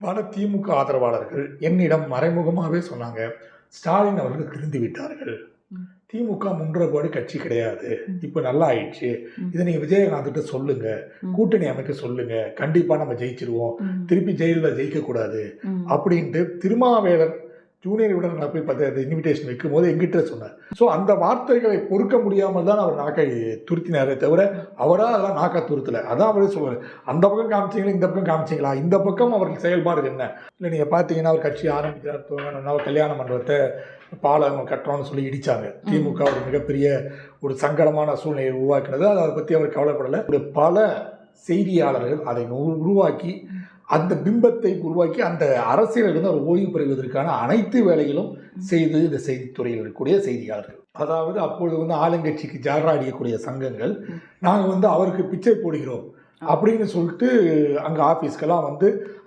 பல திமுக ஆதரவாளர்கள் என்னிடம் மறைமுகமாகவே சொன்னாங்க, ஸ்டாலின் அவர்கள் திருந்து விட்டார்கள். திமுக முன்றபோடு கட்சி கிடையாது. இப்ப நல்லா ஆயிடுச்சு. இதை நீங்க விஜயகாந்த்கிட்ட சொல்லுங்க. கூட்டணி அமைக்க சொல்லுங்க. கண்டிப்பா நம்ம ஜெயிச்சிருவோம். திருப்பி ஜெயிலில் ஜெயிக்க கூடாது அப்படின்ட்டு திருமாவேலன் ஜூனியர் விட போய் பார்த்து இன்விடேஷன் வைக்கும் போது எங்கிட்ட சொன்னார். ஸோ அந்த வார்த்தைகளை பொறுக்க முடியாமல் தான் அவர் நாக்கை துருத்தினாரே தவிர அவராக அதெல்லாம் நாக்கா துருத்தலை. அதான் அவரே சொல்லுவார், அந்த பக்கம் காமிச்சிங்களா இந்த பக்கம் காமிச்சிங்களா, இந்த பக்கம் அவர்கள் செயல்பாடு என்ன இல்லை. நீங்கள் பார்த்தீங்கன்னா அவர் கட்சி ஆரம்பிக்கிறார், கல்யாண மண்டபத்தை பாலம் கட்டுறோம்னு சொல்லி இடித்தாங்க. திமுக ஒரு மிகப்பெரிய ஒரு சங்கடமான சூழ்நிலையை உருவாக்கினது. அதை பற்றி அவர் கவலைப்படலை. பல செய்தியாளர்கள் அதை உருவாக்கி அந்த பிம்பத்தை உருவாக்கி அந்த அரசியலிருந்து அவர் ஓய்வு பெறுவதற்கான அனைத்து வேலைகளும் செய்து இந்த செய்தித்துறையில் இருக்கக்கூடிய செய்தியாளர்கள், அதாவது அப்பொழுது ஆளுங்கட்சிக்கு ஜாராடியக்கூடிய சங்கங்கள், நாங்கள் அவருக்கு பிச்சை போடுகிறோம் அப்படின்னு சொல்லிட்டு அங்கே ஆஃபீஸ்க்கெல்லாம்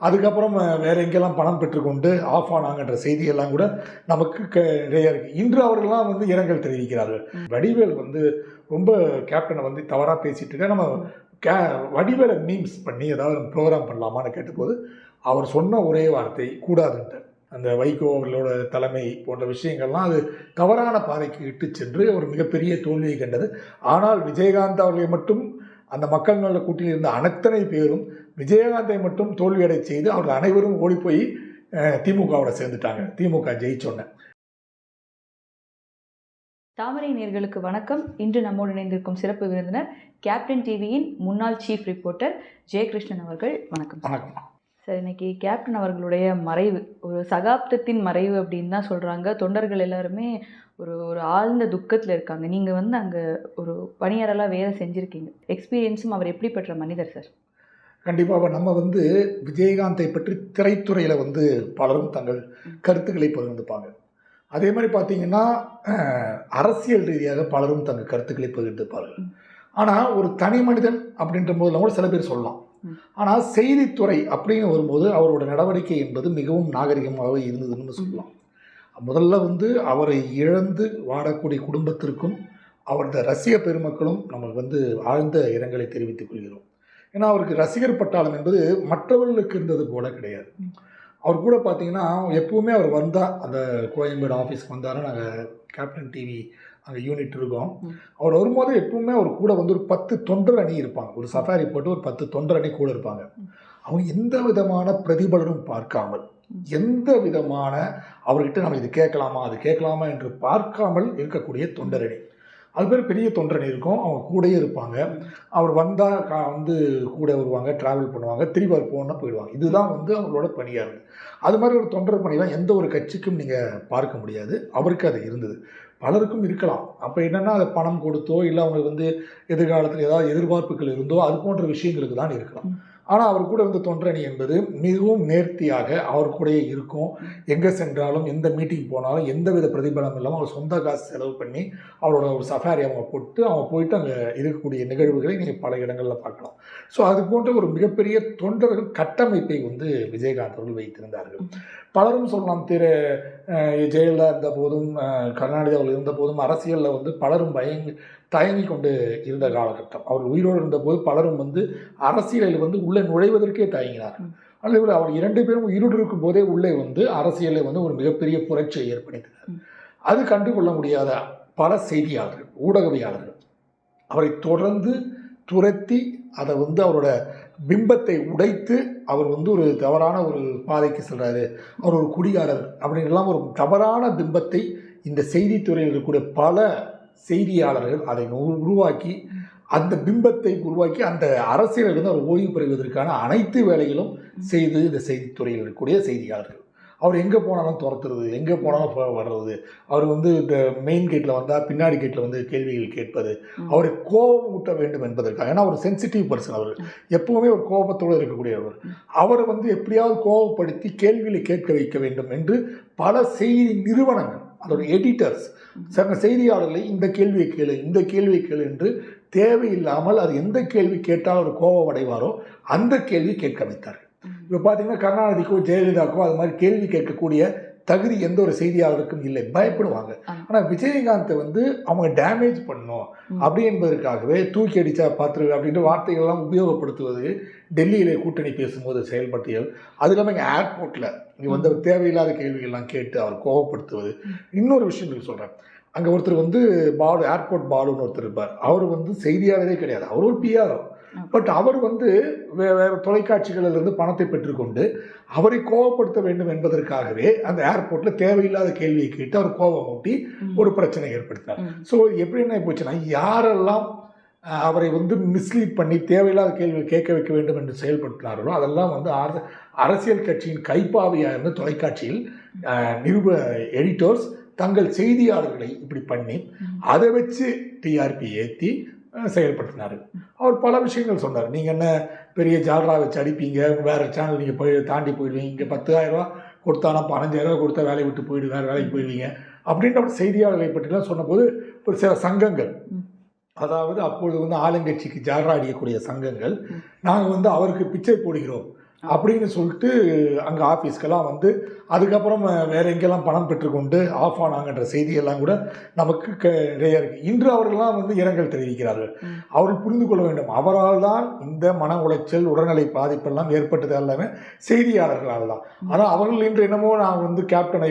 அதுக்கப்புறம் வேற எங்கெல்லாம் பணம் பெற்றுக்கொண்டு ஆஃப் ஆனாங்கன்ற செய்தியெல்லாம் கூட நமக்கு நிறைய இருக்குது. இன்று அவர்கள்லாம் இரங்கல் தெரிவிக்கிறார்கள். வடிவேல் ரொம்ப கேப்டனை தவறாக பேசிட்டு இருக்க, நம்ம வடிவேலை மீம்ஸ் பண்ணி ஏதாவது ப்ரோக்ராம் பண்ணலாமான்னு கேட்டபோது அவர் சொன்ன ஒரே வார்த்தை கூடாதுன்ட்டு. அந்த வைகோ அவர்களோட தலைமை போன்ற விஷயங்கள்லாம் அது தவறான பாதைக்கு இட்டு சென்று ஒரு மிகப்பெரிய தோல்வியை கண்டது. ஆனால் விஜயகாந்த் அவர்களை மட்டும் அந்த மக்கள் நல கூட்டில் இருந்த அத்தனை பேரும் விஜயகாந்தை மட்டும் தோல்வியடை செய்து அவர்கள் அனைவரும் ஓடி போய் திமுகவோட சேர்ந்துட்டாங்க. திமுக ஜெயிச்சோன்ன. தாமரை நேயர்களுக்கு வணக்கம். இன்று நம்மோடு இணைந்திருக்கும் சிறப்பு விருந்தினர் கேப்டன் டிவியின் முன்னாள் சீஃப் ரிப்போர்ட்டர் ஜெயகிருஷ்ணன் அவர்கள். வணக்கம். வணக்கம் சார். இன்னைக்கு கேப்டன் அவர்களுடைய மறைவு ஒரு சகாப்தத்தின் மறைவு அப்படின்னு தான் சொல்கிறாங்க. தொண்டர்கள் எல்லாருமே ஒரு ஆழ்ந்த துக்கத்தில் இருக்காங்க. நீங்கள் அங்கே ஒரு பணியாளராக வேலை செஞ்சுருக்கீங்க. எக்ஸ்பீரியன்ஸும் அவர் எப்படிப்பட்ட மனிதர் சார்? கண்டிப்பாக நம்ம விஜயகாந்தை பற்றி திரைத்துறையில் பலரும் தங்கள் கருத்துக்களை பகிர்ந்துப்பாங்க. அதே மாதிரி பார்த்தீங்கன்னா அரசியல் ரீதியாக பலரும் தங்கள் கருத்துக்களை பகிர்ந்துப்பார்கள். ஆனால் ஒரு தனி மனிதன் அப்படின்ற போதெல்லாம் கூட சில பேர் சொல்லலாம். ஆனால் செய்தித்துறை அப்படின்னு வரும்போது அவரோட நடவடிக்கை என்பது மிகவும் நாகரிகமாக இருந்ததுன்னு சொல்லலாம். முதல்ல அவரை இழந்து வாடக்கூடிய குடும்பத்திற்கும் அவரது ரசிக பெருமக்களும் நமக்கு ஆழ்ந்த இரங்கலை தெரிவித்துக் கொள்கிறோம். ஏன்னா அவருக்கு ரசிகர் பட்டாளம் என்பது மற்றவர்களுக்கு இருந்தது போல கிடையாது. அவர் கூட பார்த்தீங்கன்னா எப்பவுமே அவர் வந்தால் அந்த கோயம்பேடு ஆஃபீஸ்க்கு வந்தாலும் நாங்கள் கேப்டன் டிவி அங்கே யூனிட் இருக்கோம். அவர் வரும்போது எப்பவுமே அவர் கூட ஒரு 10 தொண்டர் அணி இருப்பாங்க. ஒரு சஃபாரி போட்டு ஒரு 10 தொண்டர் அணி கூட இருப்பாங்க. அவங்க எந்த விதமான பிரதிபலனும் பார்க்காமல், எந்த விதமான அவர்கிட்ட நம்ம இது கேட்கலாமா அது கேட்கலாமா என்று பார்க்காமல் இருக்கக்கூடிய தொண்டர் அணி. அது பேர் பெரிய தொண்டரணி இருக்கும். அவங்க கூடயே இருப்பாங்க. அவர் வந்தால் கூட வருவாங்க, ட்ராவல் பண்ணுவாங்க, திரும்பி அவர் போகணுன்னா போயிடுவாங்க. இதுதான் அவங்களோட பணியாக இருந்தது. அது மாதிரி ஒரு தொண்டர் பணிலாம் எந்த ஒரு கட்சிக்கும் நீங்கள் பார்க்க முடியாது. அவருக்கு அது இருந்தது. பலருக்கும் இருக்கலாம். அப்போ என்னென்னா அதை பணம் கொடுத்தோ இல்லை அவங்க எதிர்காலத்தில் ஏதாவது எதிர்பார்ப்புகள் இருந்தோ அது போன்ற விஷயங்களுக்கு தான் இருக்கலாம். ஆனால் அவர் கூட தொண்டரணி என்பது மிகவும் நேர்த்தியாக அவர் கூடயே இருக்கும். எங்கே சென்றாலும் எந்த மீட்டிங் போனாலும் எந்த வித பிரதிபலம் இல்லாமல் அவர் சொந்த காசு செலவு பண்ணி அவரோட ஒரு சஃபாரி அவங்க அவங்க போயிட்டு அங்கே இருக்கக்கூடிய நிகழ்வுகளை நீங்கள் பல இடங்களில் பார்க்கலாம். ஸோ அது போன்ற ஒரு மிகப்பெரிய தொண்டர்கள் கட்டமைப்பை விஜயகாந்த் அவர்கள் வைத்திருந்தார்கள். பலரும் சொல்லலாம், ஜெயலலிதா இருந்த போதும் கருணாநிதி அவர்கள் இருந்த போதும் அரசியலில் பலரும் தயங்கி கொண்டு இருந்த காலகட்டம். அவர் உயிரோடு இருந்தபோது பலரும் அரசியலில் உள்ளே நுழைவதற்கே தயங்கினார். அல்லது அவர் 2 பேரும் உயிரோடு இருக்கும் போதே உள்ளே அரசியலில் ஒரு மிகப்பெரிய புரட்சியை ஏற்படுத்தினார். அது கண்டுகொள்ள முடியாத பல செய்தியாளர்கள், ஊடகவியாளர்கள் அவரை தொடர்ந்து துரத்தி அதை அவரோட பிம்பத்தை உடைத்து அவர் ஒரு தவறான ஒரு பாதைக்கு செல்றாரு, அவர் ஒரு குடிகாரர் அப்படின்லாம் ஒரு தவறான பிம்பத்தை இந்த செய்தித்துறையில் இருக்கக்கூடிய பல செய்தியாளர்கள் அதை உருவாக்கி அந்த பிம்பத்தை உருவாக்கி அந்த அரசியலிருந்து அவர் ஓய்வு பெறுவதற்கான அனைத்து வேலைகளும் செய்து இந்த செய்தித்துறையில் இருக்கக்கூடிய செய்தியாளர்கள். அவர் எங்கே போனாலும் துரத்துறது, எங்கே போனாலும் வர்றது, அவர் இந்த மெயின் கேட்டில் வந்தால் பின்னாடி கேட்டில் கேள்விகள் கேட்பது, அவரை கோபம் ஊட்ட வேண்டும் என்பதற்காக. ஏன்னா ஒரு சென்சிட்டிவ் பர்சன், அவர் எப்பவுமே ஒரு கோபத்தோடு இருக்கக்கூடியவர். அவரை எப்படியாவது கோபப்படுத்தி கேள்விகளை கேட்க வைக்க வேண்டும் என்று பல செய்தி நிறுவனங்கள், அதோட எடிட்டர்ஸ், செய்தியாளர்களை இந்த கேள்வியை கேளு இந்த கேள்வியை கேளு என்று தேவையில்லாமல் அது எந்த கேள்வி கேட்டால் அவர் கோபம் அடைவாரோ அந்த கேள்வி கேட்க வைத்தார்கள். இப்போ பார்த்தீங்கன்னா கருணாநிதிக்கோ ஜெயலலிதாக்கோ அது மாதிரி கேள்வி கேட்கக்கூடிய தகுதி எந்த ஒரு செய்தியாளருக்கும் இல்லை, பயப்படுவாங்க. ஆனால் விஜயகாந்தை வந்து அவங்க டேமேஜ் பண்ணணும் அப்படி என்பதற்காகவே தூக்கி அடித்தா பார்த்துரு அப்படின்ற வார்த்தைகள்லாம் உபயோகப்படுத்துவது டெல்லியிலே கூட்டணி பேசும்போது செயல்பட்டியல். அது இல்லாமல் இங்கே ஏர்போர்ட்டில் இங்கே வந்து தேவையில்லாத கேள்விகள்லாம் கேட்டு அவர் கோபப்படுத்துவது. இன்னொரு விஷயம் சொல்கிறேன், அங்கே ஒருத்தர் வந்து பாலு, ஏர்போர்ட் பாலுன்னு ஒருத்தர் இருப்பார். அவர் வந்து செய்தியாளரே கிடையாது, அவர் ஒரு பிஆர்ஓ. பட் அவர் வந்து வேறு தொலைக்காட்சிகளிலிருந்து பணத்தை பெற்றுக்கொண்டு அவரை கோபப்படுத்த வேண்டும் என்பதற்காகவே அந்த ஏர்போர்ட்டில் தேவையில்லாத கேள்வியை கேட்டு அவர் கோபம் ஊட்டி ஒரு பிரச்சனை ஏற்படுத்தினார். ஸோ எப்படி என்ன போச்சுன்னா, யாரெல்லாம் அவரை வந்து மிஸ்லீட் பண்ணி தேவையில்லாத கேள்விகள் கேட்க வைக்க வேண்டும் என்று செயல்படுத்தினார்களோ அதெல்லாம் வந்து அரசியல் கட்சியின் கைப்பாவையாக இருந்து தொலைக்காட்சியில் எடிட்டர்ஸ் தங்கள் செய்தியாளர்களை இப்படி பண்ணி அதை வச்சு டிஆர்பி ஏற்றி செயல்படுத்தினார். அவர் பல விஷயங்கள் சொன்னார். நீங்கள் என்ன பெரிய ஜாலரா வச்சு அடிப்பீங்க, வேறு சேனல் நீங்கள் போய் தாண்டி போயிடுவீங்க, இங்கே 10,000 ரூபா கொடுத்தானா 15,000 ரூபா கொடுத்தா வேலையை விட்டு போயிடு, வேறு வேலைக்கு போயிடுவீங்க அப்படின்ற செய்தியாளர்களை பற்றிலாம் சொன்னபோது ஒரு சில சங்கங்கள், அதாவது அப்பொழுது வந்து ஆளுங்கட்சிக்கு ஜாலரா அடிக்கக்கூடிய சங்கங்கள், நாங்கள் வந்து அவருக்கு பிச்சை போடுகிறோம் அப்படின்னு சொல்லிட்டு அங்கே ஆஃபீஸ்க்கெல்லாம் வந்து அதுக்கப்புறம் வேறு எங்கெல்லாம் பணம் பெற்றுக்கொண்டு ஆஃப் ஆனாங்கன்ற செய்தியெல்லாம் கூட நமக்கு நிறைய இருக்குது. இன்று அவர்கள்லாம் வந்து இரங்கல் தெரிவிக்கிறார்கள். அவர்கள் புரிந்து கொள்ள வேண்டும், அவரால் தான் இந்த மன உளைச்சல் உடல்நிலை பாதிப்பெல்லாம் ஏற்பட்டது எல்லாமே செய்தியாளர்களால் தான். ஆனால் அவர்கள் இன்று என்னமோ நான் வந்து கேப்டனை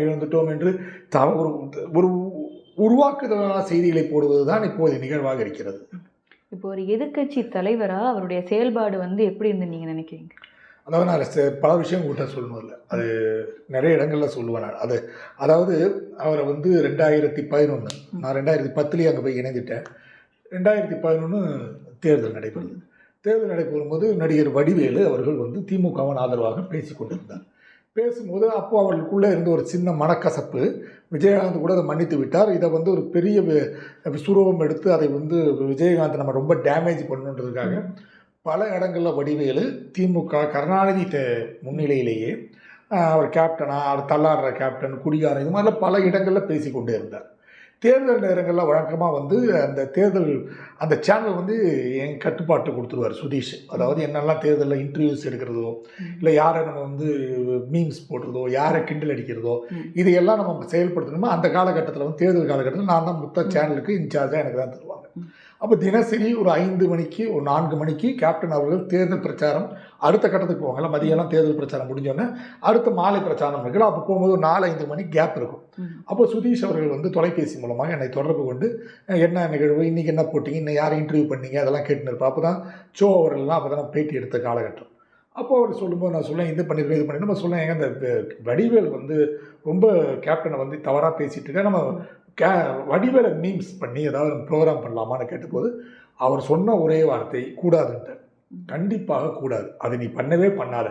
இழந்துட்டோம் என்று ஒரு உருவாக்குதலான செய்திகளை போடுவது தான் இப்போது நிகழ்வாக இருக்கிறது. இப்போ ஒரு எதிர்கட்சி தலைவராக அவருடைய செயல்பாடு வந்து எப்படி இருந்து நீங்கள் நினைக்கிறீங்க? அதாவது நான் பல விஷயம் உங்கள்கிட்ட சொல்லணும் இல்லை, அது நிறைய இடங்களில் சொல்லுவேன் நான். அதாவது அவரை வந்து 2011, நான் 2010 அங்கே போய் இணைந்துட்டேன். 2011 தேர்தல் நடைபெறுது. தேர்தல் நடைபெறும்போது நடிகர் வடிவேலு அவர்கள் வந்து திமுகவின் ஆதரவாக பேசி கொண்டிருந்தார். பேசும்போது அப்போது அவர்களுக்குள்ளே இருந்த ஒரு சின்ன மனக்கசப்பு, விஜயகாந்த் கூட அதை மன்னித்து விட்டார். இதை வந்து ஒரு பெரிய சுரூபம் எடுத்து அதை வந்து விஜயகாந்த் நம்ம ரொம்ப டேமேஜ் பண்ணுன்றதுக்காக பல இடங்களில் வடிவேலு திமுக கருணாநிதி முன்னிலையிலேயே அவர் கேப்டனா, அவர் தள்ளாடுற கேப்டன், குடிகாரன், இது மாதிரிலாம் பல இடங்களில் பேசி கொண்டே இருந்தார். தேர்தல் நேரங்களில் வழக்கமாக வந்து அந்த சேனல் வந்து என் கட்டுப்பாட்டு கொடுத்துருவார் சுதீஷ். அதாவது என்னெல்லாம் தேர்தலில் இன்டர்வியூஸ் எடுக்கிறதோ, இல்லை யாரை நம்ம வந்து மீம்ஸ் போடுறதோ, யாரை கிண்டல் அடிக்கிறதோ, இதையெல்லாம் நம்ம செயல்படுத்தணுமோ அந்த காலகட்டத்தில் வந்து தேர்தல் காலகட்டத்தில் நான் தான் மொத்த சேனலுக்கு இன்சார்ஜாக எனக்கு தான் தருவாங்க. அப்போ தினசரி ஒரு 5 மணிக்கு ஒரு 4 மணிக்கு கேப்டன் அவர்கள் தேர்தல் பிரச்சாரம் அடுத்த கட்டத்துக்கு போவாங்கல்ல, மதியெல்லாம் தேர்தல் பிரச்சாரம் முடிஞ்சோடனே அடுத்த மாலை பிரச்சாரம் இருக்குல்ல, அப்போ போகும்போது ஒரு 4-5 மணி கேப் இருக்கும். அப்போ சுதீஷ் அவர்கள் வந்து தொலைபேசி மூலமாக என்னை தொடர்பு கொண்டு என்ன நிகழ்வு, இன்றைக்கி என்ன போட்டிங்க, இன்னும் யாரை இன்டர்வியூ பண்ணீங்க, அதெல்லாம் கேட்டுன்னு இருப்பேன். அப்போ தான் ஷோ அவர்கள்லாம் அப்போ தான் பேட்டி எடுத்த காலகட்டம். அப்போது அவர் சொல்லும்போது நான் சொல்லேன், இது பண்ணியிருக்கேன் இது பண்ணிட்டு நம்ம சொல்லேன், எங்க இந்த வடிவேல் வந்து ரொம்ப கேப்டனை வந்து தவறாக பேசிகிட்டு இருக்கேன், நம்ம வடிவேலை மீம்ஸ் பண்ணி ஏதாவது ப்ரோக்ராம் பண்ணலாமான்னு கேட்டபோது அவர் சொன்ன ஒரே வார்த்தை கூடாதுன்ட்டு. கண்டிப்பாக கூடாது, அதை நீ பண்ணவே பண்ணாத,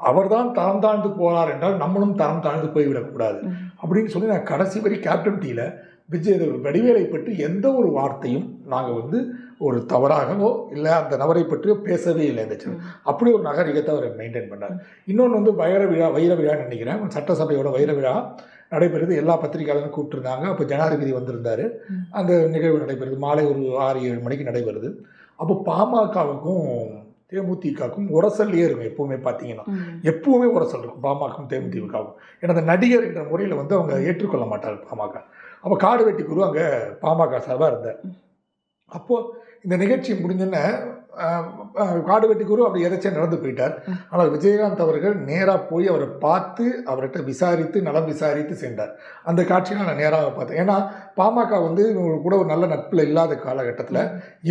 அவர் தான் தரம் தாழ்ந்து போனார் என்றால் நம்மளும் தரம் தாழ்ந்து போய்விடக்கூடாது அப்படின்னு சொல்லி நான் கடைசி வரை கேப்டன் டியில் வடிவேலை பற்றி எந்த ஒரு வார்த்தையும் நாங்கள் வந்து ஒரு தவறாகவோ இல்லை அந்த நபரை பற்றியோ பேசவே இல்லை. இந்த அப்படி ஒரு நாகரிகத்தை அவர் மெயின்டைன் பண்ணார். இன்னொன்று வந்து வைர விழான்னு நினைக்கிறேன், சட்டசபையோட வைர விழா நடைபெறுது. எல்லா பத்திரிகையாளரும் கூப்பிட்டுருந்தாங்க. அப்போ ஜனாதிபதி வந்திருந்தார். அந்த நிகழ்வு நடைபெறுது. மாலை ஒரு 6-7 மணிக்கு நடைபெறுது. அப்போ பாமகவுக்கும் தேமுதிகவுக்கும் உரசல்லையே இருக்கும். எப்போவுமே பார்த்தீங்கன்னா எப்பவுமே உரசல் இருக்கும் பாமகவும் தேமுதிகவுக்கும். ஏன்னா அந்த நடிகர் என்ற முறையில் வந்து அவங்க ஏற்றுக்கொள்ள மாட்டார் பாமக. அப்போ காடுவெட்டி குரு அங்கே பாமக சார்பாக இருந்தார். அப்போது இந்த நிகழ்ச்சி முடிஞ்சோன்னே காடுவெட்டி குரு அப்படி எதாச்சும் நடந்து போயிட்டார். ஆனால் விஜயகாந்த் அவர்கள் நேராக போய் அவரை பார்த்து அவர்கிட்ட விசாரித்து நலம் விசாரித்து சென்றார். அந்த காட்சியை நான் நேராக பார்த்தேன். ஏன்னா பாமக வந்து கூட ஒரு நல்ல நட்பில் இல்லாத காலகட்டத்தில்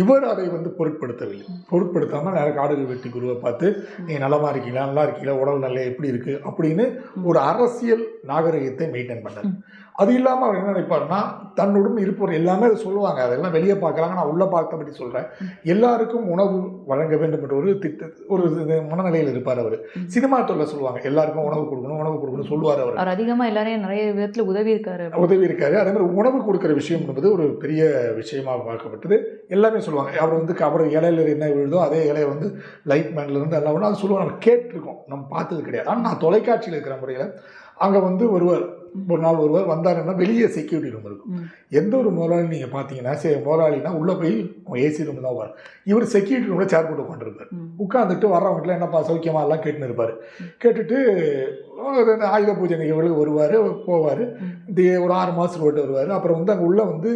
இவர் அதை வந்து பொருட்படுத்தாமல் நேராக காடுவெட்டி குருவை பார்த்து நீங்கள் நலமாக இருக்கீங்களா, நல்லா இருக்கீங்களா, உடல் நல்ல எப்படி இருக்குது அப்படின்னு ஒரு அரசியல் நாகரிகத்தை மெயின்டைன் பண்ணார். அது இல்லாமல் அவர் என்ன நினைப்பாருன்னா, தன்னுடன் இருப்பவர் எல்லாமே அதை சொல்லுவாங்க, அதெல்லாம் வெளியே பார்க்குறாங்க, நான் உள்ளே பார்த்தபடி சொல்கிறேன், எல்லாருக்கும் உணவு வழங்க வேண்டும் என்ற ஒரு மனநிலையில் இருப்பார். அவர் சினிமா தொழில் சொல்லுவாங்க, எல்லாருக்கும் உணவு கொடுக்கணும் சொல்லுவார். அவர் அதிகமாக எல்லாரையும் நிறைய விதத்தில் உதவி இருக்காரு. அதே மாதிரி உணவு கொடுக்குற விஷயம் என்பது ஒரு பெரிய விஷயமாக பார்க்கப்பட்டது. எல்லாமே சொல்லுவாங்க. அவர் வந்து அவர் இலையில என்ன விழுதோ அதே இலையை வந்து லைட் மேன்லேருந்து எல்லாம் அது சொல்லுவாங்க. நம்ம கேட்டிருக்கோம், நம்ம பார்த்தது கிடையாது. ஆனால் நான் தொலைக்காட்சியில் இருக்கிற முறையில் அங்கே வந்து ஒருவர் ஒரு நாள் வருவார். வந்தாருன்னா வெளியே செக்யூரிட்டி ரூம் இருக்கும். எந்த ஒரு முதலாளி நீங்கள் பார்த்தீங்கன்னா முதலாளினா உள்ளே போய் ஏசி ரூம் தான் வரும். இவர் செக்யூரிட்டி ரூமில் சேர் போட்டு உட்காந்துருப்பார். உட்காந்துட்டு வர்றவங்களாம் என்னப்பா சௌக்கியமா எல்லாம் கேட்டுன்னு இருப்பார். கேட்டுட்டு ஆயுத பூஜை நிகழ்வுகளுக்கு வருவார், போவார். ஒரு 6 மாதத்துக்கு ஓட்டு வருவார். அப்புறம் வந்து அங்கே உள்ளே வந்து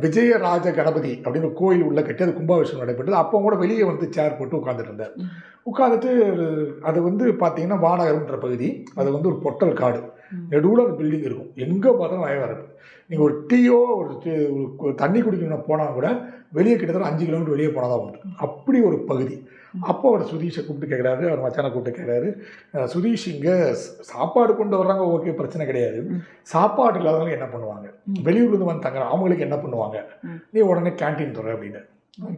விஜயராஜ கணபதி அப்படின்னு கோயில் உள்ள கட்டி அது கும்பாபிஷேகம் நடைபெற்றது. அப்போ கூட வெளியே வந்து சேர் போட்டு உட்காந்துட்டு இருந்தார். உட்காந்துட்டு அது வந்து பார்த்தீங்கன்னா வானகரம்ன்ற பகுதி, அது வந்து ஒரு பொட்டல் காடு, நடுவில் அந்த பில்டிங் இருக்கும். எங்கே பார்த்தாலும் வயவரப்பு. நீங்கள் ஒரு டீயோ ஒரு தண்ணி குடிக்கணும் போனால் கூட வெளியே கிட்டத்தட்ட 5 கிலோமீட்டர் வெளியே போனால் தான் உண்டு. அப்படி ஒரு பகுதி. அப்போ அவர் சுதீஷை கூப்பிட்டு கேட்குறாரு, அவர் மச்சானை கூப்பிட்டு கேட்குறாரு, சுதீஷ் இங்கே சாப்பாடு கொண்டு வர்றாங்க, ஓகே பிரச்சனை கிடையாது, சாப்பாடு இல்லாதவங்க என்ன பண்ணுவாங்க, வெளியூர்லேருந்து வந்து தங்குறாங்க, அவங்களுக்கு என்ன பண்ணுவாங்க, நீ உடனே கேன்டீன் தர அப்படின்னு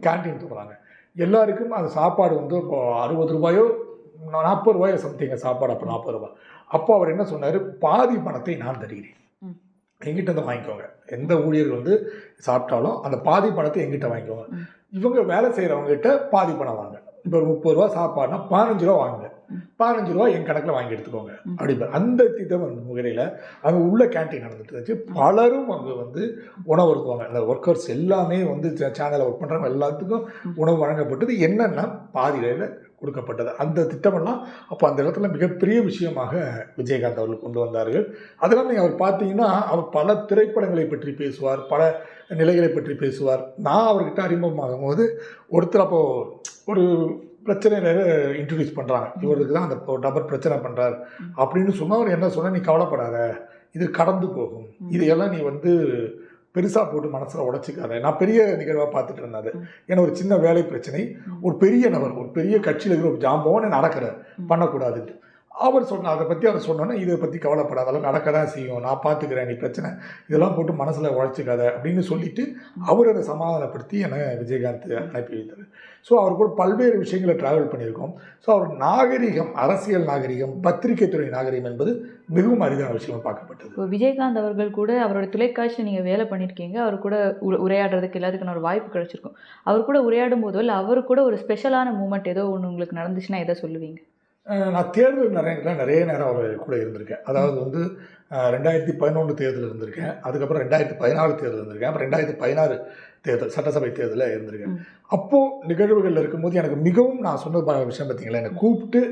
கேன்டீன் தர்றாங்க. எல்லாருக்கும் அந்த சாப்பாடு வந்து இப்போ 60 ரூபாயோ 40 ரூபாயோ சம்திங்க சாப்பாடு. அப்போ 40 ரூபாய். அப்போ அவர் என்ன சொன்னார், பாதி பணத்தை நான் தருகிறேன், எங்கிட்ட வந்து வாங்கிக்கோங்க. எந்த ஊழியர்கள் வந்து சாப்பிட்டாலும் அந்த பாதி பணத்தை எங்கிட்ட வாங்கிக்கோங்க. இவங்க வேலை செய்கிறவங்ககிட்ட பாதி பணம் வாங்க. இப்போ ஒரு 30 ரூபா சாப்பாடுனா 15 ரூபா வாங்குங்க, 15 ரூபா என் கணக்கில் வாங்கி எடுத்துக்கோங்க அப்படிங்கிற அந்த திட்டம் வந்து முகரையில் அங்கே உள்ள கேன்டீன் நடந்துட்டு இருந்துச்சு. பலரும் அங்கே வந்து உணவு இருக்குவாங்க. அந்த ஒர்க்கர்ஸ் எல்லாமே வந்து சேனலில் ஒர்க் பண்ணுறவங்க எல்லாத்துக்கும் உணவு வழங்கப்பட்டது. என்னென்னா பாதி விலையில் கொடுக்கப்பட்டது அந்த திட்டமெல்லாம். அப்போ அந்த இடத்துல மிகப்பெரிய விஷயமாக விஜயகாந்த் அவர்கள் கொண்டு வந்தார்கள். அதெல்லாம் நீங்கள் அவர் பார்த்தீங்கன்னா அவர் பல திரைப்படங்களை பற்றி பேசுவார், பல நிலைகளை பற்றி பேசுவார். நான் அவர்கிட்ட அறிமுகமாகும் போது ஒருத்தர் அப்போது ஒரு பிரச்சனையில் இன்ட்ரடியூஸ் பண்ணுறாங்க, இவருக்கு தான் அந்த நபர் பிரச்சனை பண்ணுறார் அப்படின்னு சொன்னால் அவர் என்ன சொன்னால், நீ கவலைப்படாத, இது கடந்து போகும், இதையெல்லாம் நீ வந்து பெருசாக போட்டு மனசில் உடச்சிக்காத. நான் பெரிய நிகழ்வாக பார்த்துட்டு இருந்தேன். ஏன்னா ஒரு சின்ன வேலை பிரச்சனை, ஒரு பெரிய நபர், ஒரு பெரிய கட்சியில் இருக்கிற ஒரு ஜாம்பவன் நடக்கிறார், பண்ணக்கூடாதுன்ட்டு அவர் சொன்னார். அதை பற்றி அவர் சொன்னோன்னே, இதை பற்றி கவலைப்படாத, அதெல்லாம் நடக்க தான் செய்யும், நான் பார்த்துக்கிறேன், நீ பிரச்சனை இதெல்லாம் போட்டு மனசில் உழைச்சிக்காத அப்படின்னு சொல்லிவிட்டு அவர் அதை சமாதானப்படுத்தி என்னை விஜயகாந்த் அனுப்பி வைத்தார். ஸோ அவர் கூட பல்வேறு விஷயங்களை ட்ராவல் பண்ணியிருக்கோம். ஸோ அவர் நாகரிகம், அரசியல் நாகரிகம், பத்திரிகை துறை நாகரிகம் என்பது மிகவும் அரிதான விஷயமாக பார்க்கப்பட்டது. இப்போ விஜயகாந்த் அவர்கள் கூட அவரோட தொலைக்காட்சியில் நீங்கள் வேலை பண்ணியிருக்கீங்க, அவர் கூட உரையாடுறதுக்கு எல்லாத்துக்கும் ஒரு வாய்ப்பு கிடைச்சிருக்கும். அவர் கூட உரையாடும் போதோ இல்லை அவர் கூட ஒரு ஸ்பெஷலான மூமெண்ட் ஏதோ ஒன்று உங்களுக்கு நடந்துச்சுன்னா எதை சொல்லுவீங்க? நான் தேர்தல் நிறைய நேரம் அவர் கூட இருந்திருக்கேன். அதாவது வந்து 2011 தேர்தல் இருந்திருக்கேன், அதுக்கப்புறம் 2014 தேர்தல் இருந்திருக்கேன், அப்புறம் 2016 தேர்தல் சட்டசபை தேர்தலில் இருந்திருக்கேன். அப்போது நிகழ்வுகளில் இருக்கும்போது எனக்கு மிகவும் நான் சொன்ன விஷயம் பார்த்தீங்களா, என்னை கூப்பிட்டு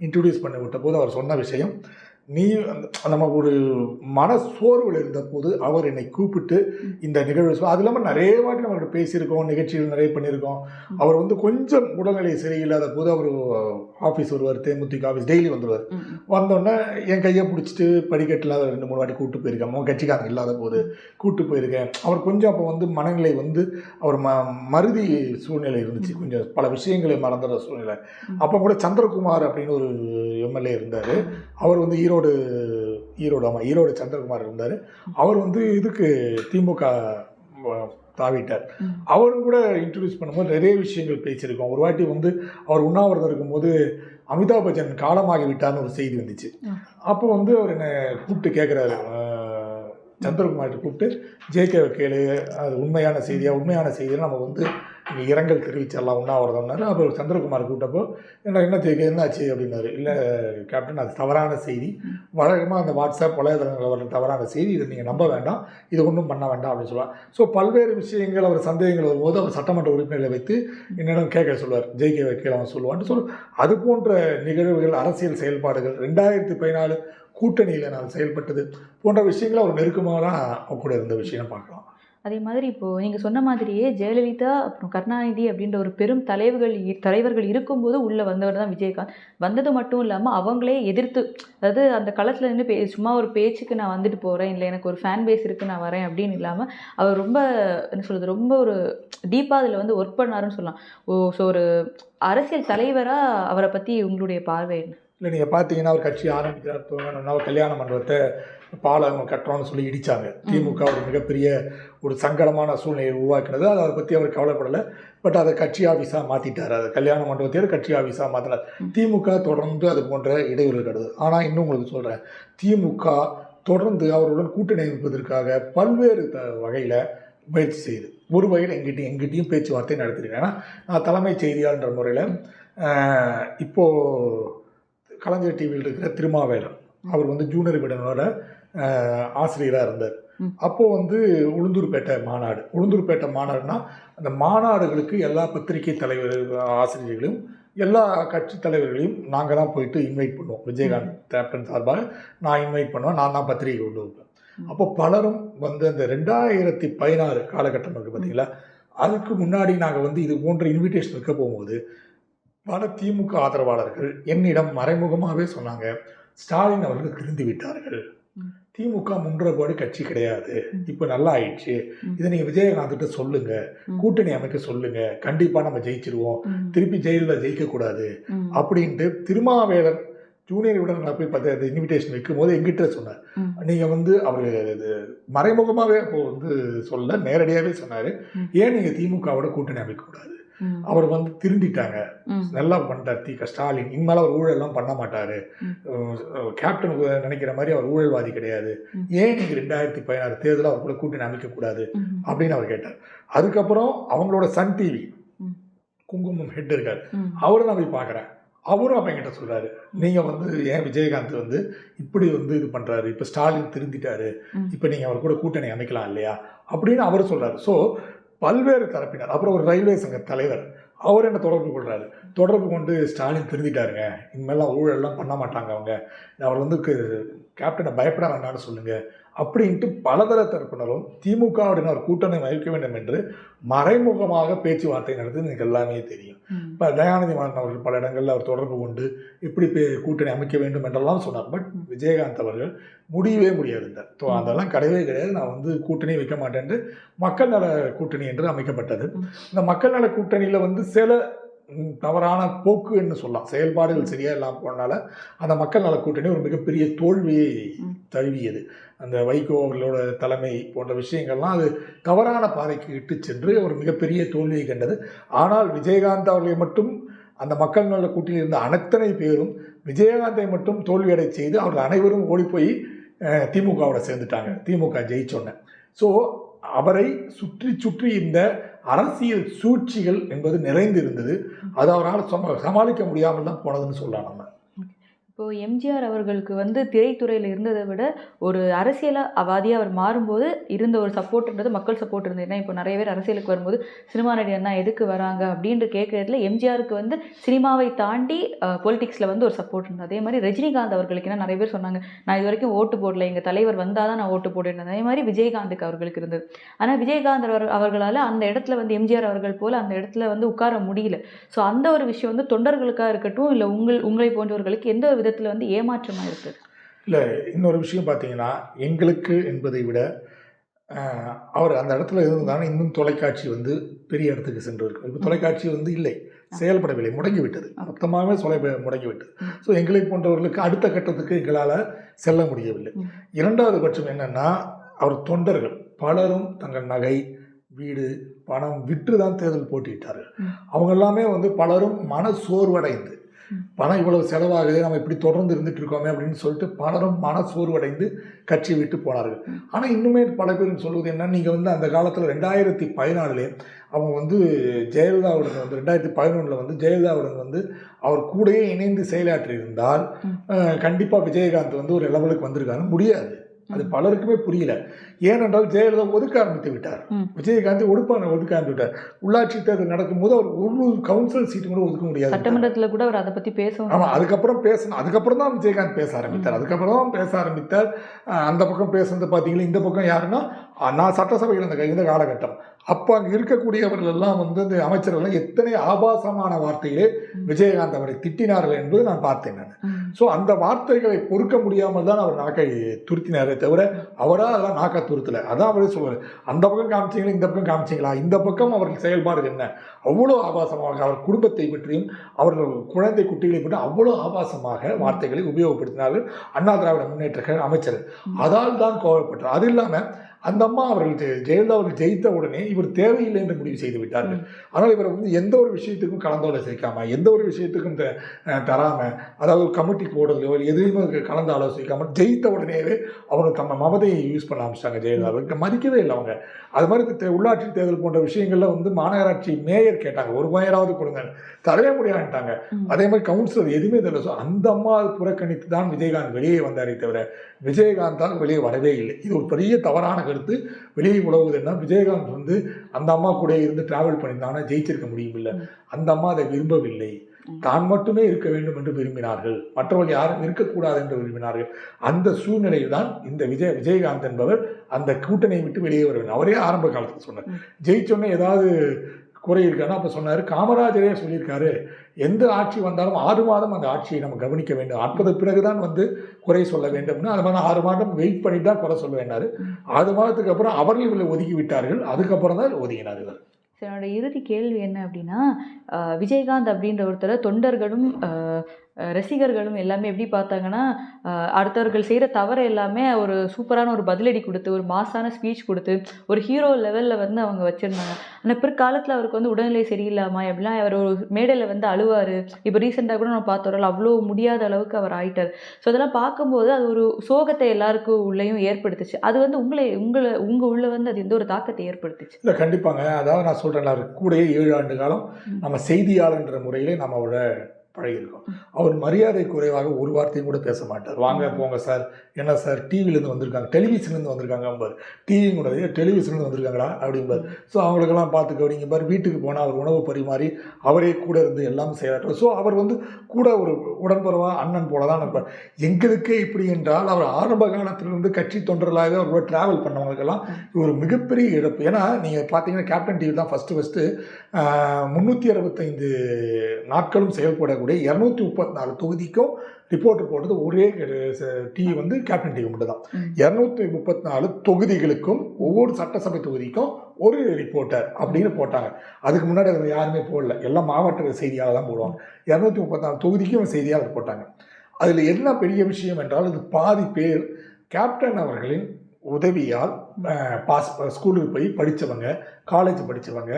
இன்ட்ரடியூஸ் பண்ணி விட்ட போது அவர் சொன்ன விஷயம், நீ நம்ம ஒரு மனசோர்வில் இருந்தபோது அவர் என்னை கூப்பிட்டு இந்த நிகழ்வு அது இல்லாமல் நிறைய வாட்டி நம்மள்கிட்ட பேசியிருக்கோம், நிகழ்ச்சிகள் நிறைய பண்ணியிருக்கோம். அவர் வந்து கொஞ்சம் உடல்நிலை சரியில்லாத போது அவர் ஆஃபீஸ் வருவார், தேமுதிக ஆஃபீஸ் டெய்லி வந்துடுவார். வந்தோடனே என் கையை பிடிச்சிட்டு படிக்கட்டில் 2-3 வாட்டி கூப்பிட்டு போயிருக்கேன். அவன் கட்சிக்காரங்க இல்லாத போது கூப்பிட்டு போயிருக்கேன். அவர் கொஞ்சம் அப்போ வந்து மனநிலை வந்து அவர் மருதி சூழ்நிலை இருந்துச்சு, கொஞ்சம் பல விஷயங்களை மறந்துடுற சூழ்நிலை. அப்போ கூட சந்திரகுமார் அப்படின்னு ஒரு எம்எல்ஏ இருந்தார். அவர் வந்து ஈரோடு சந்திரகுமார் இருந்தார். அவர் வந்து இதுக்கு திமுக தாவிட்டார். அவரும் கூட இன்ட்ரடியூஸ் பண்ணும்போது நிறைய விஷயங்கள் பேசியிருக்கோம். ஒரு வாட்டி வந்து அவர் உண்ணாவிரதம் இருக்கும்போது அமிதாப் பச்சன் காலமாகி விட்டார்னு ஒரு செய்தி வந்துச்சு. அப்போ வந்து அவர் என்னை கூப்பிட்டு கேட்குறாரு, சந்திரகுமார்கிட்ட கூப்பிட்டு ஜேகேவை கேளு, அது உண்மையான செய்தியாக நம்ம வந்து இங்கே இரங்கல் தெரிவிச்சிடலாம் உண்ணாவிரதம்னாரு. அப்புறம் சந்திரகுமார் கூப்பிட்டப்போ என்ன ஜேகே என்னாச்சு அப்படின்னாரு. இல்லை கேப்டன், அது தவறான செய்தி, வழக்கமாக அந்த வாட்ஸ்அப் வலைதளங்களில் வர தவறான செய்தி, இதை நீங்கள் நம்ப வேண்டாம், இது ஒன்றும் பண்ண வேண்டாம் அப்படின்னு சொல்லுவார். ஸோ பல்வேறு விஷயங்கள் அவர் சந்தேகங்கள் வரும்போது அவர் சட்டமன்ற உறுப்பினர்களை வைத்து என்னிடம் கேட்க சொல்லுவார், ஜேகேவை கேள அவன் சொல்லுவான்னு அது போன்ற நிகழ்வுகள், அரசியல் செயல்பாடுகள், 2014 கூட்டணியில் நான் செயல்பட்டது போன்ற விஷயங்கள் அவர் நெருக்கமாக தான் அவர் கூட இருந்த விஷயம் பார்க்கலாம். அதே மாதிரி இப்போது நீங்கள் சொன்ன மாதிரியே ஜெயலலிதா அப்புறம் கருணாநிதி அப்படின்ற ஒரு பெரும் தலைவர்கள் இருக்கும்போது உள்ளே வந்தவர் தான் விஜயகாந்த். வந்தது மட்டும் இல்லாமல் அவங்களே எதிர்த்து, அதாவது அந்த களத்தில் நின்று சும்மா ஒரு பேச்சுக்கு நான் வந்துட்டு போகிறேன், இல்லை எனக்கு ஒரு ஃபேன் பேஸ் இருக்குது நான் வரேன் அப்படின்னு இல்லாமல் அவர் ரொம்ப என்ன சொல்கிறது, ரொம்ப ஒரு டீப்பாக அதில் வந்து ஒர்க் பண்ணாருன்னு சொல்லலாம். ஸோ ஒரு அரசியல் தலைவராக அவரை பற்றி உங்களுடைய பார்வை என்ன? இல்லை, நீங்கள் பார்த்தீங்கன்னா அவர் கட்சி ஆரம்பிக்கிறார், கல்யாண மண்டபத்தை பாலம் கட்டுறோன்னு சொல்லி இடித்தாங்க. திமுக ஒரு மிகப்பெரிய ஒரு சங்கடமான சூழ்நிலையை உருவாக்கினது. அதை பற்றி அவர் கவலைப்படலை. பட் அதை கட்சி ஆஃபீஸாக மாற்றிட்டார். அதை கல்யாண மண்டபத்தையே கட்சி ஆஃபீஸாக மாற்றினார். திமுக தொடர்ந்து அது போன்ற இடையூறு கிடையாது. ஆனால் இன்னும் உங்களுக்கு சொல்கிறேன், திமுக தொடர்ந்து அவருடன் கூட்டணி அமைப்பதற்காக பல்வேறு வகையில் முயற்சி செய்யுது. ஒரு வகையில் எங்கிட்டையும் பேச்சுவார்த்தை நடத்திருக்கேன். ஏன்னா நான் தலைமைச் செய்தியாளர் முறையில் இப்போது கலைஞர் டிவியில் இருக்கிற திருமாவேலன் அவர் வந்து ஜூனியர் விடனோட ஆசிரியராக இருந்தார். அப்போது வந்து உளுந்தூர்பேட்டை மாநாடுனா அந்த மாநாடுகளுக்கு எல்லா பத்திரிகை தலைவர் ஆசிரியர்களையும் எல்லா கட்சி தலைவர்களையும் நாங்கள் தான் போயிட்டு இன்வைட் பண்ணுவோம். விஜயகாந்த் கேப்டன் சார்பாக நான் இன்வைட் பண்ணுவேன், நான் தான் பத்திரிகை கொண்டு வைப்பேன். அப்போ பலரும் வந்து அந்த 2016 காலகட்டம் இருக்குது பார்த்தீங்களா, அதுக்கு முன்னாடி நாங்கள் வந்து இது போன்ற இன்விடேஷன் வைக்க போகும்போது பல திமுக ஆதரவாளர்கள் என்னிடம் மறைமுகமாகவே சொன்னாங்க, ஸ்டாலின் அவர்கள் திருந்து விட்டார்கள், திமுக முன்றபாடு கட்சி கிடையாது, இப்போ நல்லா ஆயிடுச்சு, இதை நீங்கள் விஜயகாந்த்கிட்ட சொல்லுங்க, கூட்டணி அமைக்க சொல்லுங்க, கண்டிப்பாக நம்ம ஜெயிச்சிருவோம், திருப்பி ஜெயிலில் ஜெயிக்கக்கூடாது அப்படின்ட்டு திருமாவேலன் ஜூனியர் விட நான் போய் பார்த்து அந்த இன்விடேஷன் வைக்கும் போது எங்கிட்ட சொன்னார். நீங்கள் வந்து அவர் மறைமுகமாகவே அப்போ வந்து சொல்ல நேரடியாகவே சொன்னார், ஏன் நீங்கள் திமுகவோட கூட்டணி அமைக்கக்கூடாது, அவர் வந்து திருந்திட்டாங்க, நல்லா பண்ணிட்டார் ஸ்டாலின், இனிமேல் அவர் ஊழல்லாம் பண்ண மாட்டார், கேப்டன் நினைக்கிற மாதிரி அவர் ஊழல்வாதி கிடையாது, ஏன் நீங்கள் 2016 தேர்தலில் அவர் கூட கூட்டணி அமைக்கக்கூடாது அப்படின்னு அவர் கேட்டார். அதுக்கப்புறம் அவங்களோட சன் டிவி குங்குமம் ஹெட் இருக்கார், அவரும் நான் போய் பார்க்குறேன், அவரும் அப்போ என்கிட்ட சொல்கிறாரு, நீங்கள் வந்து ஏன் விஜயகாந்த் வந்து இப்படி வந்து இது பண்ணுறாரு, இப்போ ஸ்டாலின் திருந்திட்டாரு, இப்போ நீங்கள் அவர் கூட கூட்டணி அமைக்கலாம் இல்லையா அப்படின்னு அவர் சொல்கிறார். ஸோ பல்வேறு தரப்பினர், அப்புறம் ஒரு ரயில்வே சங்க தலைவர் அவர் என்ன தொடர்பு கொண்டு ஸ்டாலின் திருந்திட்டாருங்க, இனிமேலாம் ஊழல்லாம் பண்ண மாட்டாங்க அவங்க, அவர் வந்து கேப்டனை பயப்பட வேண்டாம்னு சொல்லுங்கள் அப்படின்ட்டு பலதர தரப்பினரும் திமுகவுடன் அவர் கூட்டணி வைக்க வேண்டும் என்று மறைமுகமாக பேச்சுவார்த்தை நடத்தி எனக்கு எல்லாமே தெரியும். இப்போ தயாநிதி மாறன் அவர்கள் பல இடங்களில் அவர் தொடர்பு கொண்டு எப்படி கூட்டணி அமைக்க வேண்டும் என்றெல்லாம் சொன்னார். பட் விஜயகாந்த் அவர்கள் முடியவே முடியாதுன்றார். அதெல்லாம் கிடையவே கிடையாது, நான் வந்து கூட்டணி வைக்க மாட்டேன், மக்கள் நல கூட்டணி என்று அமைக்கப்பட்டது. இந்த மக்கள் நல கூட்டணியில் வந்து சில தவறான போக்குன்னு சொல்லலாம், செயல்பாடுகள் சரியா இல்லாமல் போனால அந்த மக்கள் நல கூட்டணி ஒரு மிகப்பெரிய தோல்வியை தழுவியது. அந்த வைகோ அவர்களோட தலைமை போன்ற விஷயங்கள்லாம் அது தவறான பாதைக்கு இட்டு சென்று ஒரு மிகப்பெரிய தோல்வியை கண்டது. ஆனால் விஜயகாந்த் அவர்களை மட்டும் அந்த மக்கள் நல கூட்டணியில் இருந்த அனைத்தனை பேரும் விஜயகாந்தை மட்டும் தோல்வியடை செய்து அவர்கள் அனைவரும் ஓடி போய் திமுகவோட சேர்ந்துட்டாங்க, திமுக ஜெயிச்சோன்ன. ஸோ அவரை சுற்றி இந்த அரசியல் சூழ்ச்சிகள் என்பது நிறைந்து இருந்தது. அது அவரால் சமாளிக்க முடியாமல் தான் போனதுன்னு சொல்லலாம். நம்ம இப்போது எம்ஜிஆர் அவர்களுக்கு வந்து திரைத்துறையில் இருந்ததை விட ஒரு அரசியல்வாதியாக அவர் மாறும்போது இருந்த ஒரு சப்போர்ட்ன்றது மக்கள் சப்போர்ட் இருந்தது. ஏன்னா இப்போ நிறைய பேர் அரசியலுக்கு வரும்போது சினிமா நடிகர்னா எதுக்கு வராங்க அப்படின்ற கேட்கறதுல எம்ஜிஆருக்கு வந்து சினிமாவை தாண்டி பொலிட்டிக்ஸில் வந்து ஒரு சப்போர்ட் இருந்தது. அதே மாதிரி ரஜினிகாந்த் அவர்களுக்கு என்ன நிறைய பேர் சொன்னாங்க, நான் இது வரைக்கும் ஓட்டு போடல, எங்கள் தலைவர் வந்தால் தான் நான் ஓட்டு போடுறேன். அதே மாதிரி விஜயகாந்துக்கு அவர்களுக்கு இருந்தது. ஆனால் விஜயகாந்த் அவர்களால் அந்த இடத்துல வந்து எம்ஜிஆர் அவர்கள் போல் அந்த இடத்துல வந்து உட்கார முடியல. ஸோ அந்த ஒரு விஷயம் வந்து தொண்டர்களுக்காக இருக்கட்டும் இல்லை உங்களை போன்றவர்களுக்கு எந்த ஒரு விதத்தில் வந்து ஏமாற்றமாக இருக்குது? இல்லை, இன்னொரு விஷயம் பார்த்தீங்கன்னா, எங்களுக்கு என்பதை விட அவர் அந்த இடத்துல இருந்தாலும் இன்னும் தொலைக்காட்சி வந்து பெரிய இடத்துக்கு சென்று இருக்கும். இப்போ தொலைக்காட்சி வந்து இல்லை, செயல்படவில்லை, முடங்கிவிட்டது, மொத்தமாகவே முடங்கிவிட்டது. ஸோ எங்களை போன்றவர்களுக்கு அடுத்த கட்டத்துக்கு எங்களால் செல்ல முடியவில்லை. இரண்டாவது பட்சம் என்னென்னா, அவர் தொண்டர்கள் பலரும் தங்கள் நகை, வீடு, பணம் விற்று தான் தேர்தல் போட்டியிட்டார்கள். அவங்க எல்லாமே வந்து பலரும் மன சோர்வடைந்து, பணம் இவ்வளவு செலவாகுது, நம்ம இப்படி தொடர்ந்து இருந்துட்டு இருக்கோமே அப்படின்னு சொல்லிட்டு பலரும் மன சோர்வடைந்து கட்சி விட்டு போனார்கள். ஆனால் இன்னுமே பல பேர் சொல்வது என்ன, நீங்கள் வந்து அந்த காலத்தில் 2014 அவங்க வந்து ஜெயலலிதாவுடன் வந்து 2011 வந்து ஜெயலலிதாவுடன் வந்து அவர் கூடயே இணைந்து செயலாற்றி இருந்தால் கண்டிப்பாக விஜயகாந்த் வந்து ஒரு லெவலுக்கு வந்திருக்காரு. முடியாது, அது பலருக்குமே புரியல. ஏனென்றால் ஜெயலலிதா ஒதுக்க ஆரம்பித்து விட்டார், விஜயகாந்த் ஒதுக்க ஆரம்பித்து விட்டார். உள்ளாட்சி தேர்தல் நடக்கும்போது அவர் ஒரு கவுன்சில் சீட்டு கூட ஒதுக்க முடியாது, சட்டமன்றத்தில் கூட அவர் அதை பற்றி பேசணும். ஆமாம், அதுக்கப்புறம் தான் விஜயகாந்த் பேச ஆரம்பித்தார். அந்த பக்கம் பேசுறது பார்த்தீங்கன்னா, இந்த பக்கம் யாருன்னா நான் சட்டசபையில் இந்த காலகட்டம், அப்போ அங்கே இருக்கக்கூடியவர்கள் எல்லாம் வந்து இந்த அமைச்சர்கள் எத்தனை ஆபாசமான வார்த்தைகளே விஜயகாந்த் அவரை திட்டினார்கள் என்பது நான் பார்த்தேன். நான் ஸோ அந்த வார்த்தைகளை பொறுக்க முடியாமல் தான் அவர் நாக்கை துருத்தினாரே தவிர அவராக அதெல்லாம் நாக்கை துருத்தலை. அதான் அவரே சொல்லுவார், அந்த பக்கம் காமிச்சிங்களா, இந்த பக்கம் காமிச்சிங்களா, இந்த பக்கம் அவர்கள் செயல்பாடு என்ன, அவ்வளோ ஆபாசமாக அவர் குடும்பத்தை பற்றியும் அவர்கள் குழந்தை குட்டிகளை பற்றி அவ்வளோ ஆபாசமாக வார்த்தைகளை உபயோகப்படுத்தினார்கள் அண்ணா திராவிட முன்னேற்ற கழக அமைச்சர். அதால் தான் கோவப்பட்டார். அது இல்லாமல் அந்த அம்மா அவர்கள் ஜெயலலிதா அவர்கள் ஜெயித்த உடனே இவர் தேவையில்லை என்று முடிவு செய்து விட்டார்கள். ஆனால் இவர் வந்து எந்த ஒரு விஷயத்துக்கும் கலந்தாலோசிக்காம, எந்த ஒரு விஷயத்துக்கும் தராம, அதாவது கமிட்டி போடுறதுலையோ எதுவுமே கலந்து ஆலோசிக்காமல் ஜெயித்த உடனேவே அவங்க தம்ம மமதையை யூஸ் பண்ண ஆரம்பிச்சிட்டாங்க. ஜெயலலிதா மதிக்கவே இல்லை அவங்க. அது மாதிரி உள்ளாட்சி தேர்தல் போன்ற விஷயங்கள்ல வந்து மாநகராட்சி மேயர் கேட்டாங்க, ஒரு மேயராவது கொடுங்க, தரவே முடியாதுட்டாங்க. அதே மாதிரி கவுன்சிலர் எதுவுமே தெரியல. அந்த அம்மா புறக்கணித்து தான் விஜயகாந்த் வெளியே வந்தாரே தவிர விஜயகாந்த் தான் வெளியே வரவே இல்லை. இது ஒரு பெரிய தவறான கருத்து. வெளியே உழவுதுன்னா விஜயகாந்த் வந்து அந்த அம்மா கூட இருந்து டிராவல் பண்ணியிருந்தாங்கன்னா ஜெயிச்சிருக்க முடியும். இல்லை, அந்த அம்மா அதை விரும்பவில்லை. தான் மட்டுமே இருக்க வேண்டும் என்று விரும்பினார்கள், மற்றவர்கள் யாரும் இருக்கக்கூடாது என்று விரும்பினார்கள். அந்த சூழ்நிலையில் தான் இந்த விஜயகாந்த் என்பவர் அந்த கூட்டணியை விட்டு வெளியே வர வேண்டும். அவரே ஆரம்ப காலத்தில் சொன்னார், ஜெயிச்சோன்னே ஏதாவது குறை இருக்காருன்னா அப்போ சொன்னார், காமராஜரே சொல்லியிருக்காரு, எந்த ஆட்சி வந்தாலும் 6 மாதம் அந்த ஆட்சியை நம்ம கவனிக்க வேண்டும், 40 பிறகுதான் வந்து குறை சொல்ல வேண்டும்னு. அது மாதிரி 6 மாதம் வெயிட் பண்ணி தான் குறை சொல்ல வேண்டாரு. 6 மாதத்துக்கு அப்புறம் அவர்கள் ஒதுக்கி விட்டார்கள். அதுக்கப்புறம் தான் ஒதுங்கினார்கள். என்னோட இறுதி கேள்வி என்ன அப்படின்னா, விஜயகாந்த் அப்படின்ற ஒருத்தரை தொண்டர்களும் ரசிகர்களும் எல்லாமே எப்படி பார்த்தாங்கன்னா, அடுத்தவர்கள் செய்கிற தவறு எல்லாமே ஒரு சூப்பரான ஒரு பதிலடி கொடுத்து, ஒரு மாசான ஸ்பீச் கொடுத்து, ஒரு ஹீரோ லெவலில் வந்து அவங்க வச்சுருந்தாங்க. ஆனால் பிற்காலத்தில் அவருக்கு வந்து உடல்நிலை சரியில்லாமா அப்படிலாம் அவர் ஒரு மேடையில் வந்து அழுவார். இப்போ ரீசெண்டாக கூட நம்ம பார்த்தோம், அவ்வளோ முடியாத அளவுக்கு அவர் ஆயிட்டார். ஸோ அதெல்லாம் பார்க்கும்போது அது ஒரு சோகத்தை எல்லாருக்கும் உள்ளேயும் ஏற்படுத்துச்சு. அது வந்து உங்கள் உள்ள வந்து அது எந்த ஒரு தாக்கத்தை ஏற்படுத்துச்சு? இல்லை, கண்டிப்பாங்க. அதாவது நான் சொல்கிறேன், கூடயே 7 ஆண்டு காலம் நம்ம செய்தியாளர்ன்ற முறையிலே நம்மளோட பழகியிருக்கோம். அவர் மரியாதை குறைவாக ஒரு வார்த்தையும் கூட பேச மாட்டார். வாங்க போங்க சார், என்ன சார் டிவிலேருந்து வந்திருக்காங்க, டெலிவிஷன்லேருந்து வந்திருக்காங்க பார், டிவி கூட டெலிவிஷன்லேருந்து வந்திருக்காங்களா அப்படிம்பார். ஸோ அவங்களுக்கெல்லாம் பார்த்து கவனிங்க பார். வீட்டுக்கு போனால் அவர் உணவு பரிமாறி அவரே கூட இருந்து எல்லாம் செய்கிறார். ஸோ அவர் வந்து கூட ஒரு உடன்புறவா அண்ணன் போல தான் இருப்பார். எங்களுக்கே இப்படி என்றால் அவர் ஆரம்ப காலத்திலிருந்து கட்சி தொண்டர்களாகவே அவர் ட்ராவல் பண்ணவங்களுக்கெல்லாம் ஒரு மிகப்பெரிய இழப்பு. ஏன்னா நீங்கள் பார்த்தீங்கன்னா கேப்டன் டிவி தான் ஃபஸ்ட்டு 365 நாட்களும் செயல்படக்கூடிய 234 தொகுதிக்கும் ரிப்போர்ட்டர் போட்டது ஒரே டிவி வந்து கேப்டன் டிவி மட்டும் தான். 234 தொகுதிகளுக்கும் ஒவ்வொரு சட்டசபை தொகுதிக்கும் ஒரு ரிப்போர்ட்டர் அப்படின்னு போட்டாங்க. அதுக்கு முன்னாடி அதில் யாருமே போடல, எல்லாம் மாவட்ட செய்தியாக தான் போடுவாங்க. 234 தொகுதிக்கும் செய்தியாக போட்டாங்க. அதில் என்ன பெரிய விஷயம் என்றால், இது பாதி பேர் கேப்டன் அவர்களின் உதவியால் ஸ்கூலுக்கு போய் படித்தவங்க, காலேஜ் படித்தவங்க,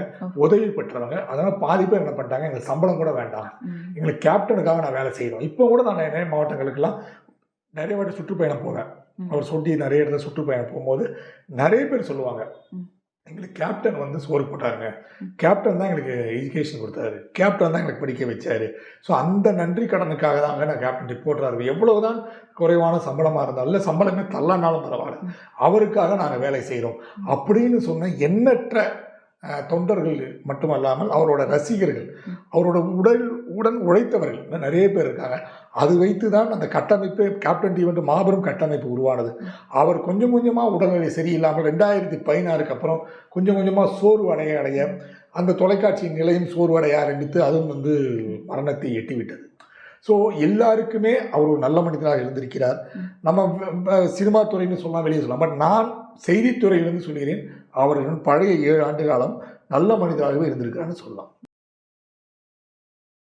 உதவி பெற்றவங்க. அதனால் பாதி பேர் என்ன பண்ணிட்டாங்க, எங்களுக்கு சம்பளம் கூட வேண்டாம், எங்களுக்கு கேப்டனுக்காக நான் வேலை செய்யணும். இப்போ கூட நான் நிறைய மாவட்டங்களுக்கெல்லாம் நிறைய வாட்டி சுற்றுப்பயணம் போவேன். அவர் சொல்லி நிறைய இடத்துல சுற்றுப்பயணம் போகும்போது நிறைய பேர் சொல்லுவாங்க, எங்களுக்கு கேப்டன் வந்து சோறு போட்டாருங்க, கேப்டன் தான் எங்களுக்கு எஜுகேஷன் கொடுத்தாரு, கேப்டன் தான் எங்களுக்கு படிக்க வச்சாரு. ஸோ அந்த நன்றி கடனுக்காக தாங்க நான் கேப்டன் ரிப்போர்ட்டராக எவ்வளவுதான் குறைவான சம்பளமாக இருந்தாலும், இல்லை சம்பளமே தள்ளனாலும் பரவாயில்ல, அவருக்காக நாங்கள் வேலை செய்கிறோம் அப்படின்னு சொன்ன எண்ணற்ற தொண்டர்கள் மட்டுமல்லாமல் அவரோட ரசிகர்கள், அவரோட உடன் உழைத்தவர்கள் நிறைய பேர் இருக்காங்க. அது வைத்து தான் அந்த கட்டமைப்பு கேப்டன் டிவி வந்து மாபெரும் கட்டமைப்பு உருவானது. அவர் கொஞ்சம் கொஞ்சமாக உடல்நிலை சரியில்லாமல் 2016க்கு அப்புறம் கொஞ்சம் கொஞ்சமாக சோர்வு அடைய அந்த தொலைக்காட்சியின் நிலையம் சோர்வடைய ஆரம்பித்து அதுவும் வந்து மரணத்தை எட்டிவிட்டது. ஸோ எல்லாருக்குமே அவர் ஒரு நல்ல மனிதனாக இருந்திருக்கிறார். நம்ம சினிமா துறைன்னு சொல்லலாம், வெளியே சொல்லலாம். பட் நான் செய்தித்துறையிலிருந்து சொல்கிறேன், அவர் பழைய 7 ஆண்டு காலம் நல்ல மனிதராகவே இருந்திருக்கிறான்னு சொல்லலாம்.